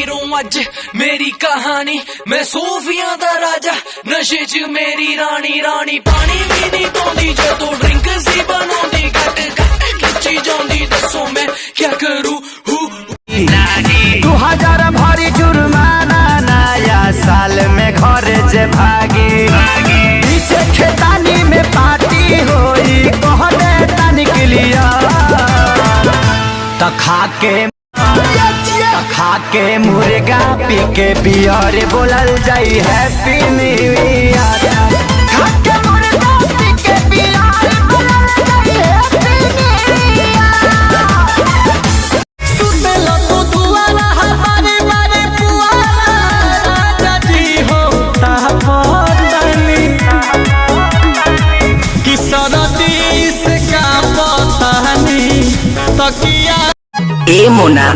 छेड़ो अज मेरी कहानी, मैं सूफियां दा राजा नशे च मेरी रानी। रानी पानी भी नहीं पौंदी जो तू ड्रिंक सी बनाउंदी, घट घट खिंची जाउंदी, दसो मैं क्या करूं। 2000 भरी जुर्माना नया साल में घर जे भागी, पीछे खेतानी में पार्टी होई कहने ता निकलिया। खाके मुर्गा पी के बियर बोलल जाई हैप्पी न्यू ईयर। खाके मुर्गा पी के बियर बोलल जाई हैप्पी न्यू ईयर। सुनलो तू दुआरा हमारे मारे पुआरा राजा जी हो तापतानी कि सरदी से का पतानी तकिया। ए मोना